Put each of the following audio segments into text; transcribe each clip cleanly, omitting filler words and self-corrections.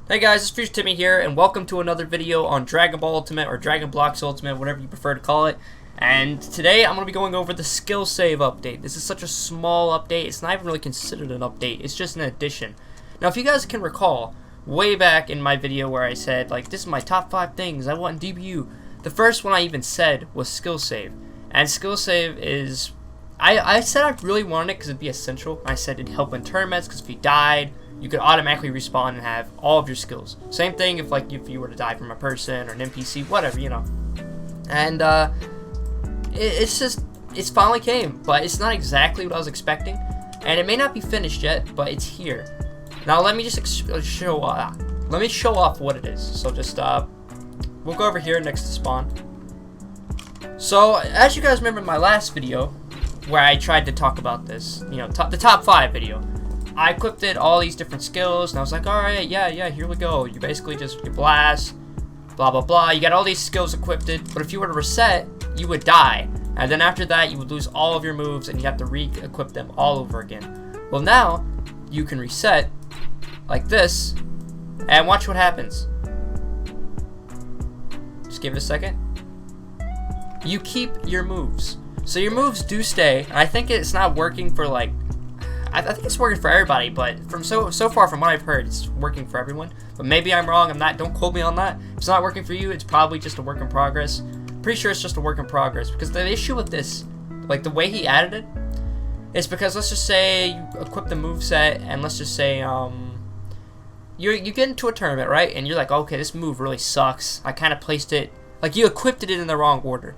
Hey guys, it's FuzionTimmy here, and welcome to another video on Dragon Ball Ultimate, or Dragon Blox Ultimate, whatever you prefer to call it. And today I'm going to be going over the skill save update. This is such a small update, it's not even really considered an update, it's just an addition. Now if you guys can recall, way back in my video where I said, like, this is my top 5 things I want in DBU, the first one I even said was skill save. And skill save is, I said I really wanted it because it'd be essential. I said it'd help in tournaments because if you died, you could automatically respawn and have all of your skills. Same thing if you were to die from a person or an NPC, whatever, you know. And it's finally came, but it's not exactly what I was expecting, and it may not be finished yet, but it's here. Now let me just show off what it is. So just we'll go over here next to spawn. So as you guys remember in my last video, where I tried to talk about this, you know, the top 5 video. I equipped it all these different skills, and I was like, alright, yeah, here we go. You basically just blast, blah, blah, blah. You got all these skills equipped, but if you were to reset, you would die. And then after that, you would lose all of your moves, and you have to re-equip them all over again. Well, now, you can reset, like this, and watch what happens. Just give it a second. You keep your moves. So your moves do stay, and I think it's not working for, like, I think it's working for everybody, but from so far from what I've heard, it's working for everyone. But maybe I'm wrong. Don't quote me on that. If it's not working for you, it's probably just a work in progress. Pretty sure it's just a work in progress, because the issue with this, like the way he added it, is because let's just say you equip the moveset, and let's just say you get into a tournament, right? And you're like, okay, this move really sucks. I kind of placed it, like you equipped it in the wrong order.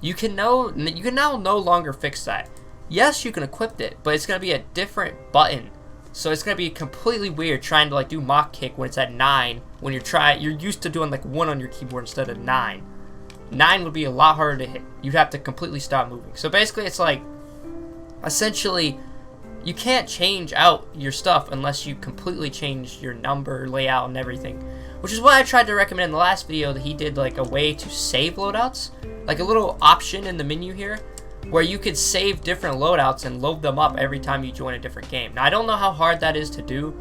You can now no longer fix that. Yes, you can equip it, but it's going to be a different button. So it's going to be completely weird trying to like do mock kick when it's at 9, when you're used to doing like 1 on your keyboard instead of 9. 9 would be a lot harder to hit. You'd have to completely stop moving. So basically it's like, essentially, you can't change out your stuff unless you completely change your number, layout, and everything. Which is what I tried to recommend in the last video, that he did like a way to save loadouts. Like a little option in the menu here, where you could save different loadouts and load them up every time you join a different game. Now, I don't know how hard that is to do,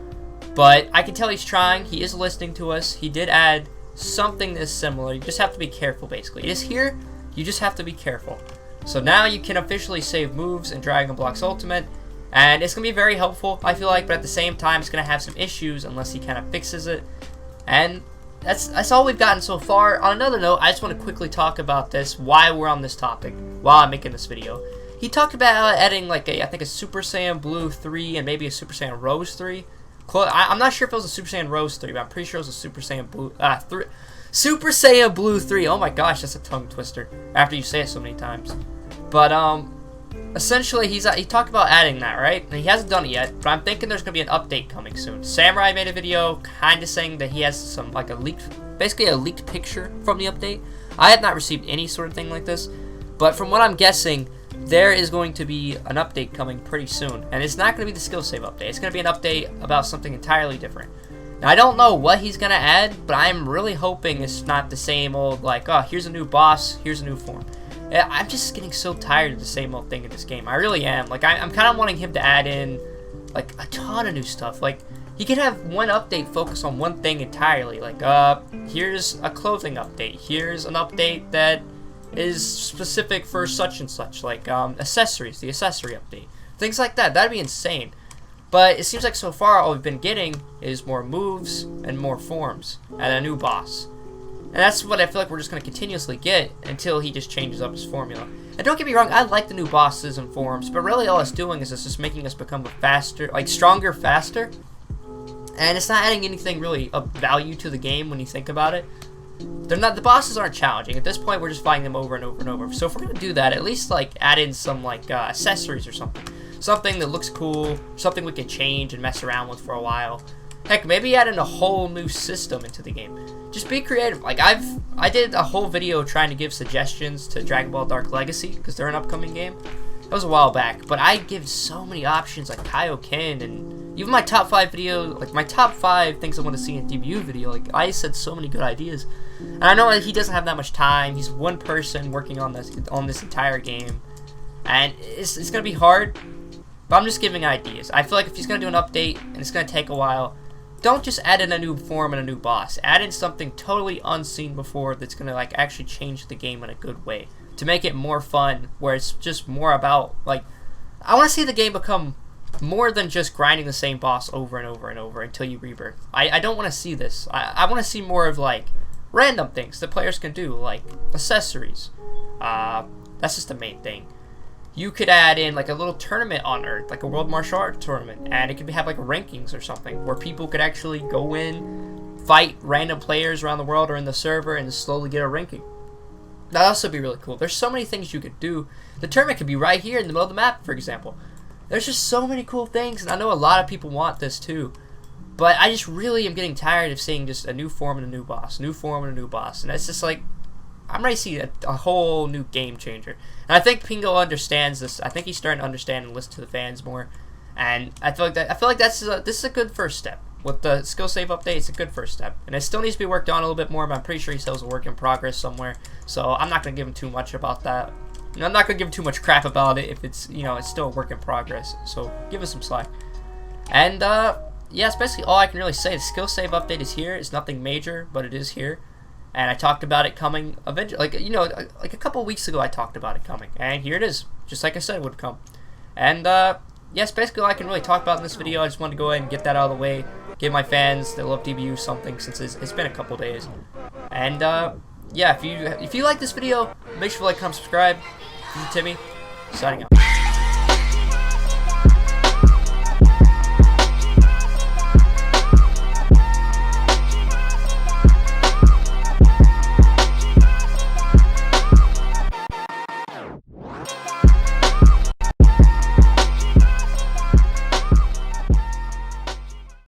but I can tell he's trying. He is listening to us. He did add something that's similar. You just have to be careful, basically. It is here. You just have to be careful. So now you can officially save moves in Dragon Blox Ultimate, and it's going to be very helpful, I feel like, but at the same time, it's going to have some issues unless he kind of fixes it. And that's all we've gotten so far. On another note, I just want to quickly talk about this, why we're on this topic, while I'm making this video. He talked about adding like I think a Super Saiyan Blue 3 and maybe a Super Saiyan Rose 3. I'm not sure if it was a Super Saiyan Rose 3, but I'm pretty sure it was a Super Saiyan Blue 3. Super Saiyan Blue 3. Oh my gosh, that's a tongue twister after you say it so many times. But essentially he talked about adding that, right? And he hasn't done it yet, but I'm thinking there's gonna be an update coming soon. Samurai made a video kind of saying that he has some like basically a leaked picture from the update. I have not received any sort of thing like this, but from what I'm guessing, there is going to be an update coming pretty soon, and it's not going to be the skill save update. It's going to be an update about something entirely different. Now, I don't know what he's going to add, but I'm really hoping it's not the same old, like, oh, here's a new boss, here's a new form. I'm just getting so tired of the same old thing in this game. I really am. Like, I'm kind of wanting him to add in, like, a ton of new stuff. Like, he could have one update focus on one thing entirely. Like, here's a clothing update. Here's an update that is specific for such and such, like accessories, the accessory update, things like that. That'd be insane. But it seems like so far all we've been getting is more moves and more forms and a new boss, and that's what I feel like we're just going to continuously get until he just changes up his formula. And don't get me wrong, I like the new bosses and forms, but really all it's doing is it's just making us become faster, like stronger, faster, and it's not adding anything really of value to the game when you think about it. The bosses aren't challenging. At this point, we're just fighting them over and over and over. So if we're going to do that, at least like add in some like accessories or something. Something that looks cool, something we can change and mess around with for a while. Heck, maybe add in a whole new system into the game. Just be creative. Like I did a whole video trying to give suggestions to Dragon Ball Dark Legacy, because they're an upcoming game. That was a while back, but I give so many options like Kaioken, and even my top 5 video, like my top 5 things I want to see in DBU video, like I said so many good ideas. And I know he doesn't have that much time. He's one person working on this entire game, and it's gonna be hard, but I'm just giving ideas. I feel like if he's gonna do an update and it's gonna take a while, don't just add in a new form and a new boss. Add in something totally unseen before that's gonna like actually change the game in a good way to make it more fun. Where it's just more about like, I want to see the game become more than just grinding the same boss over and over and over until you rebirth. I don't want to see this. I want to see more of like random things that players can do, like accessories. That's just the main thing. You could add in like a little tournament on Earth, like a World Martial Arts tournament, and it could have like rankings or something where people could actually go in, fight random players around the world or in the server, and slowly get a ranking. That'd also be really cool. There's so many things you could do. The tournament could be right here in the middle of the map, for example. There's just so many cool things, and I know a lot of people want this too. But I just really am getting tired of seeing just a new form and a new boss, new form and a new boss, and it's just like, I'm ready to see a whole new game changer. And I think Pingo understands this. I think he's starting to understand and listen to the fans more. And I feel like this is a good first step. With the skill save update, it's a good first step. And it still needs to be worked on a little bit more, but I'm pretty sure he still has a work in progress somewhere. So I'm not going to give him too much about that. I'm not going to give him too much crap about it if it's, it's still a work in progress. So give us some slack. And yeah, that's basically all I can really say. The skill save update is here. It's nothing major, but it is here. And I talked about it coming eventually, like a couple weeks ago I talked about it coming. And here it is, just like I said it would come. And yes, basically all I can really talk about in this video. I just wanted to go ahead and get that out of the way. Give my fans that love DBU something, since it's been a couple days. And yeah, if you like this video, make sure to like, comment, subscribe. FuzionTimmy, signing out.